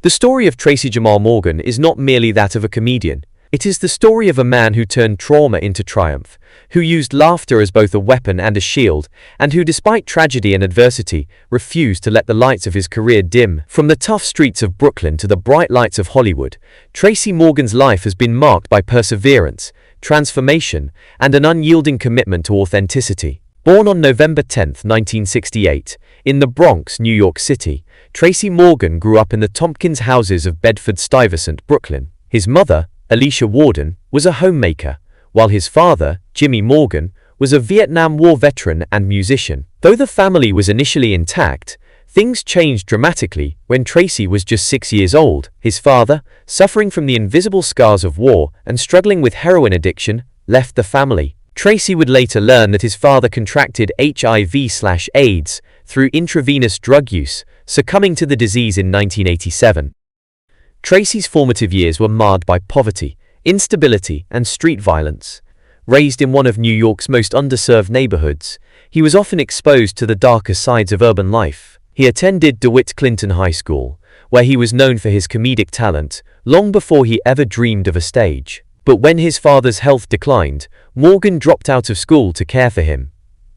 The story of Tracy Morgan is not merely that of a comedian. It is the story of a man who turned trauma into triumph, who used laughter as both a weapon and a shield, and who, despite tragedy and adversity, refused to let the lights of his career dim. From the tough streets of Brooklyn to the bright lights of Hollywood, Tracy Morgan's life has been marked by perseverance, transformation, and an unyielding commitment to authenticity. Born on November 10, 1968, in the Bronx, New York City, Tracy Morgan grew up in the Tompkins houses of Bedford-Stuyvesant, Brooklyn. His mother, Alicia Warden, was a homemaker, while his father, Jimmy Morgan, was a Vietnam War veteran and musician. Though the family was initially intact, things changed dramatically when Tracy was just 6 years old. His father, suffering from the invisible scars of war and struggling with heroin addiction, left the family. Tracy would later learn that his father contracted HIV/AIDS through intravenous drug use, succumbing to the disease in 1987. Tracy's formative years were marred by poverty, instability, and street violence. Raised in one of New York's most underserved neighborhoods, he was often exposed to the darker sides of urban life. He attended DeWitt Clinton High School, where he was known for his comedic talent, long before he ever dreamed of a stage. But when his father's health declined, Morgan dropped out of school to care for him.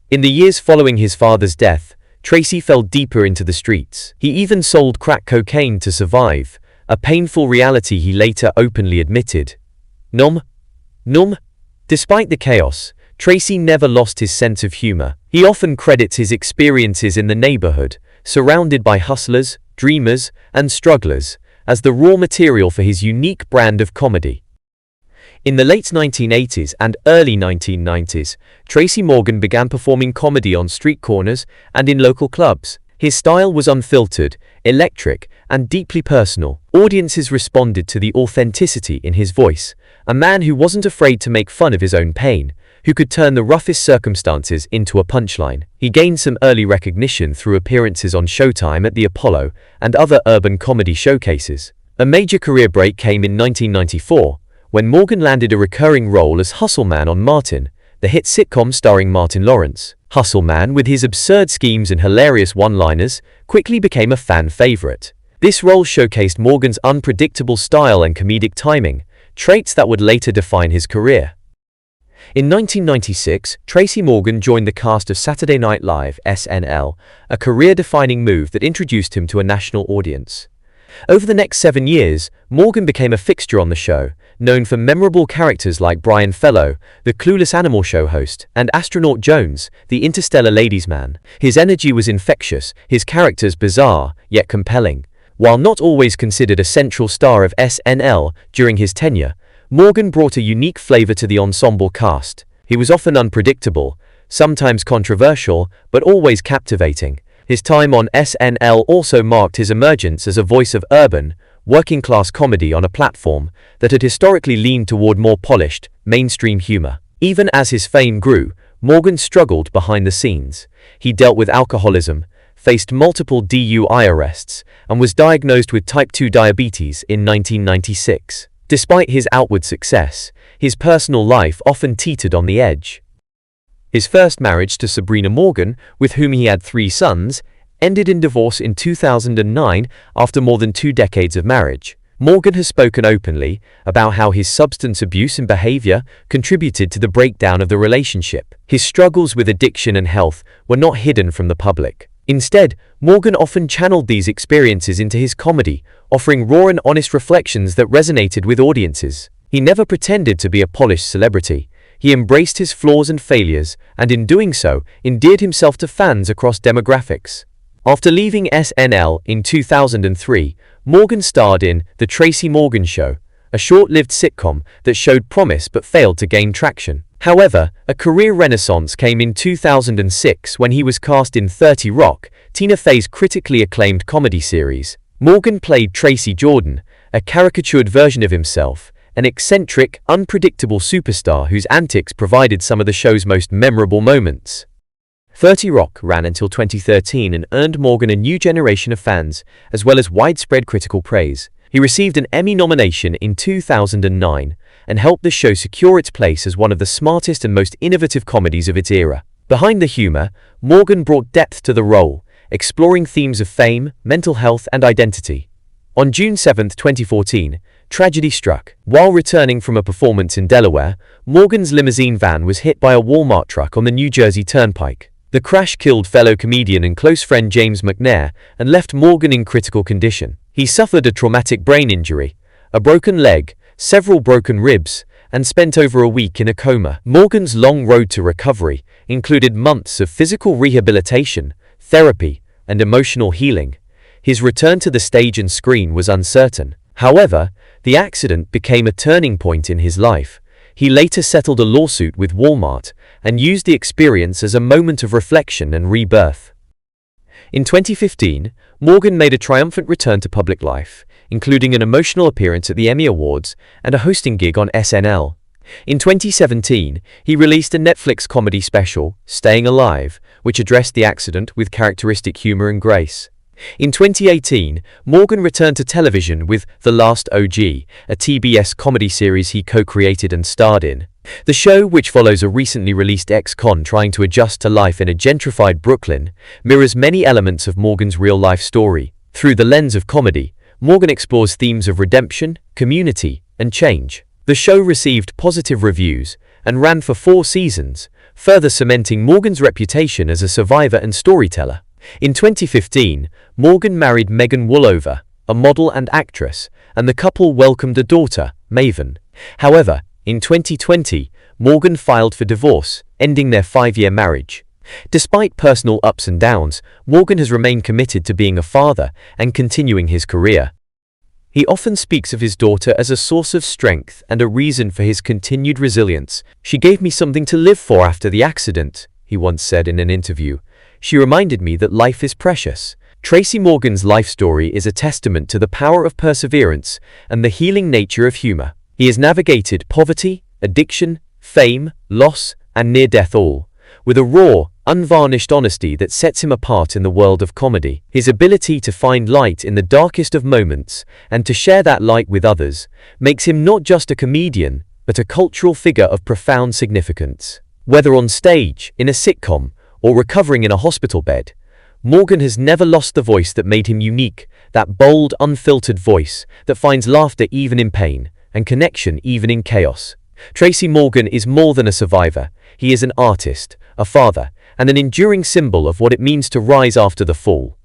In the years following his father's death, Tracy fell deeper into the streets. He even sold crack cocaine to survive, a painful reality he later openly admitted. Numb. Despite the chaos, Tracy never lost his sense of humor. He often credits his experiences in the neighborhood, surrounded by hustlers, dreamers, and strugglers, as the raw material for his unique brand of comedy. In the late 1980s and early 1990s, Tracy Morgan began performing comedy on street corners and in local clubs. His style was unfiltered, electric, and deeply personal. Audiences responded to the authenticity in his voice, a man who wasn't afraid to make fun of his own pain, who could turn the roughest circumstances into a punchline. He gained some early recognition through appearances on Showtime at the Apollo and other urban comedy showcases. A major career break came in 1994, when Morgan landed a recurring role as Hustle Man on Martin, the hit sitcom starring Martin Lawrence. Hustle Man, with his absurd schemes and hilarious one-liners, quickly became a fan favorite. This role showcased Morgan's unpredictable style and comedic timing, traits that would later define his career. In 1996, Tracy Morgan joined the cast of Saturday Night Live (SNL), a career-defining move that introduced him to a national audience. Over the next 7 years, Morgan became a fixture on the show, known for memorable characters like Brian Fellow, the clueless animal show host, and Astronaut Jones, the interstellar ladies' man. His energy was infectious, his characters bizarre, yet compelling. While not always considered a central star of SNL during his tenure, Morgan brought a unique flavor to the ensemble cast. He was often unpredictable, sometimes controversial, but always captivating. His time on SNL also marked his emergence as a voice of urban, working-class comedy on a platform that had historically leaned toward more polished, mainstream humor. Even as his fame grew, Morgan struggled behind the scenes. He dealt with alcoholism, faced multiple DUI arrests, and was diagnosed with type 2 diabetes in 1996. Despite his outward success, his personal life often teetered on the edge. His first marriage to Sabrina Morgan, with whom he had 3 sons, ended in divorce in 2009 after more than 2 decades of marriage. Morgan has spoken openly about how his substance abuse and behavior contributed to the breakdown of the relationship. His struggles with addiction and health were not hidden from the public. Instead, Morgan often channeled these experiences into his comedy, offering raw and honest reflections that resonated with audiences. He never pretended to be a polished celebrity. He embraced his flaws and failures, and in doing so, endeared himself to fans across demographics. After leaving SNL in 2003, Morgan starred in The Tracy Morgan Show, a short-lived sitcom that showed promise but failed to gain traction. However, a career renaissance came in 2006 when he was cast in 30 Rock, Tina Fey's critically acclaimed comedy series. Morgan played Tracy Jordan, a caricatured version of himself, an eccentric, unpredictable superstar whose antics provided some of the show's most memorable moments. 30 Rock ran until 2013 and earned Morgan a new generation of fans, as well as widespread critical praise. He received an Emmy nomination in 2009 and helped the show secure its place as one of the smartest and most innovative comedies of its era. Behind the humor, Morgan brought depth to the role, exploring themes of fame, mental health, and identity. On June 7, 2014, tragedy struck. While returning from a performance in Delaware, Morgan's limousine van was hit by a Walmart truck on the New Jersey Turnpike. The crash killed fellow comedian and close friend James McNair and left Morgan in critical condition. He suffered a traumatic brain injury, a broken leg, several broken ribs, and spent over a week in a coma. Morgan's long road to recovery included months of physical rehabilitation, therapy, and emotional healing. His return to the stage and screen was uncertain. However, the accident became a turning point in his life. He later settled a lawsuit with Walmart and used the experience as a moment of reflection and rebirth. In 2015, Morgan made a triumphant return to public life, including an emotional appearance at the Emmy Awards and a hosting gig on SNL. In 2017, he released a Netflix comedy special, Staying Alive, which addressed the accident with characteristic humor and grace. In 2018, Morgan returned to television with The Last OG, a TBS comedy series he co-created and starred in. The show, which follows a recently released ex-con trying to adjust to life in a gentrified Brooklyn, mirrors many elements of Morgan's real-life story. Through the lens of comedy, Morgan explores themes of redemption, community, and change. The show received positive reviews and ran for 4 seasons, further cementing Morgan's reputation as a survivor and storyteller. In 2015, Morgan married Megan Woolover, a model and actress, and the couple welcomed a daughter, Maven. However, in 2020, Morgan filed for divorce, ending their 5-year marriage. Despite personal ups and downs, Morgan has remained committed to being a father and continuing his career. He often speaks of his daughter as a source of strength and a reason for his continued resilience. "She gave me something to live for after the accident," he once said in an interview. "She reminded me that life is precious." Tracy Morgan's life story is a testament to the power of perseverance and the healing nature of humor. He has navigated poverty, addiction, fame, loss, and near-death all with a raw, unvarnished honesty that sets him apart in the world of comedy. His ability to find light in the darkest of moments and to share that light with others makes him not just a comedian, but a cultural figure of profound significance. Whether on stage, in a sitcom, or recovering in a hospital bed, Morgan has never lost the voice that made him unique, that bold, unfiltered voice that finds laughter even in pain and connection even in chaos. Tracy Morgan is more than a survivor. He is an artist, a father, and an enduring symbol of what it means to rise after the fall.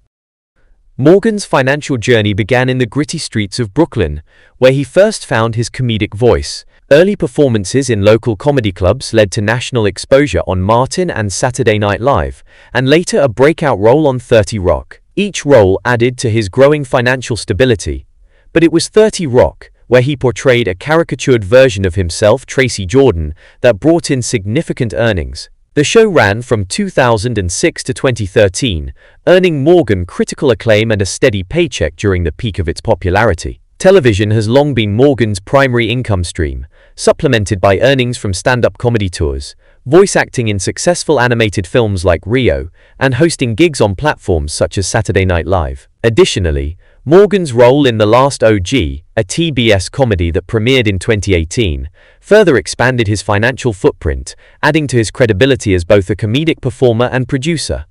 Morgan's financial journey began in the gritty streets of Brooklyn, where he first found his comedic voice. Early performances in local comedy clubs led to national exposure on Martin and Saturday Night Live, and later a breakout role on 30 Rock. Each role added to his growing financial stability. But it was 30 Rock, where he portrayed a caricatured version of himself, Tracy Jordan, that brought in significant earnings. The show ran from 2006 to 2013, earning Morgan critical acclaim and a steady paycheck during the peak of its popularity. Television has long been Morgan's primary income stream, supplemented by earnings from stand-up comedy tours, voice acting in successful animated films like Rio, and hosting gigs on platforms such as Saturday Night Live. Additionally, Morgan's role in The Last OG, a TBS comedy that premiered in 2018, further expanded his financial footprint, adding to his credibility as both a comedic performer and producer.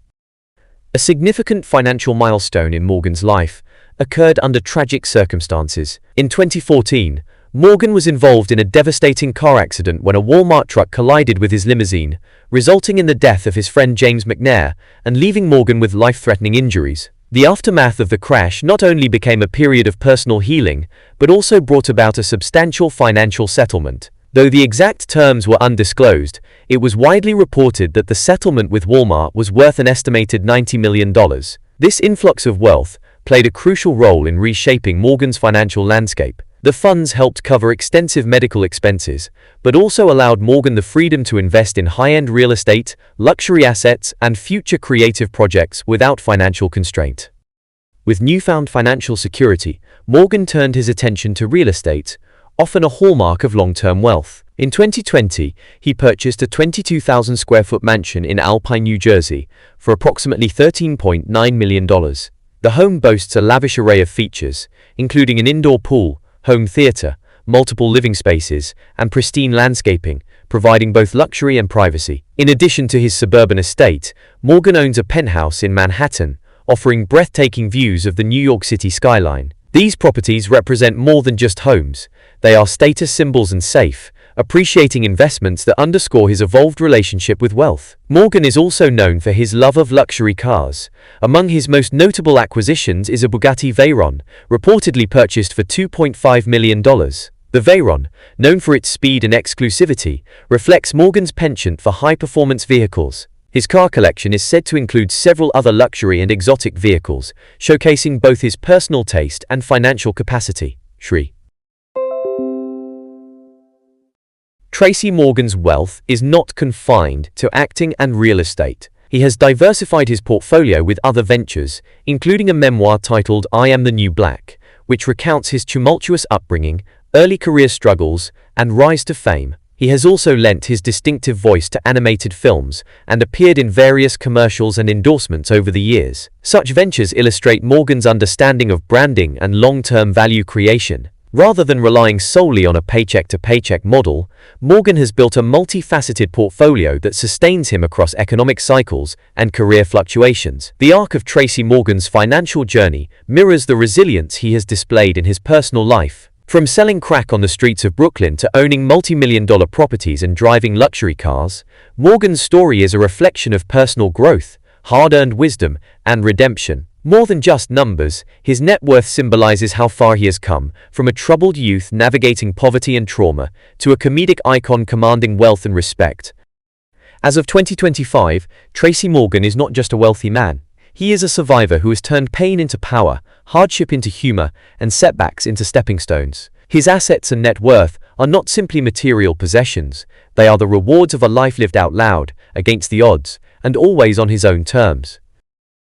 A significant financial milestone in Morgan's life occurred under tragic circumstances. In 2014, Morgan was involved in a devastating car accident when a Walmart truck collided with his limousine, resulting in the death of his friend James McNair and leaving Morgan with life-threatening injuries. The aftermath of the crash not only became a period of personal healing, but also brought about a substantial financial settlement. Though the exact terms were undisclosed, it was widely reported that the settlement with Walmart was worth an estimated $90 million. This influx of wealth played a crucial role in reshaping Morgan's financial landscape. The funds helped cover extensive medical expenses, but also allowed Morgan the freedom to invest in high-end real estate, luxury assets, and future creative projects without financial constraint. With newfound financial security, Morgan turned his attention to real estate, often a hallmark of long-term wealth. In 2020, he purchased a 22,000-square-foot mansion in Alpine, New Jersey, for approximately $13.9 million. The home boasts a lavish array of features, including an indoor pool, home theater, multiple living spaces, and pristine landscaping, providing both luxury and privacy. In addition to his suburban estate, Morgan owns a penthouse in Manhattan, offering breathtaking views of the New York City skyline. These properties represent more than just homes. They are status symbols and safe, appreciating investments that underscore his evolved relationship with wealth. Morgan is also known for his love of luxury cars. Among his most notable acquisitions is a Bugatti Veyron, reportedly purchased for $2.5 million. The Veyron, known for its speed and exclusivity, reflects Morgan's penchant for high-performance vehicles. His car collection is said to include several other luxury and exotic vehicles, showcasing both his personal taste and financial capacity. Tracy Morgan's wealth is not confined to acting and real estate. He has diversified his portfolio with other ventures, including a memoir titled I Am the New Black, which recounts his tumultuous upbringing, early career struggles, and rise to fame. He has also lent his distinctive voice to animated films and appeared in various commercials and endorsements over the years. Such ventures illustrate Morgan's understanding of branding and long-term value creation. Rather than relying solely on a paycheck-to-paycheck model, Morgan has built a multifaceted portfolio that sustains him across economic cycles and career fluctuations. The arc of Tracy Morgan's financial journey mirrors the resilience he has displayed in his personal life. From selling crack on the streets of Brooklyn to owning multi-million-dollar properties and driving luxury cars, Morgan's story is a reflection of personal growth, hard-earned wisdom, and redemption. More than just numbers, his net worth symbolizes how far he has come, from a troubled youth navigating poverty and trauma, to a comedic icon commanding wealth and respect. As of 2025, Tracy Morgan is not just a wealthy man. He is a survivor who has turned pain into power, hardship into humor, and setbacks into stepping stones. His assets and net worth are not simply material possessions, they are the rewards of a life lived out loud, against the odds, and always on his own terms.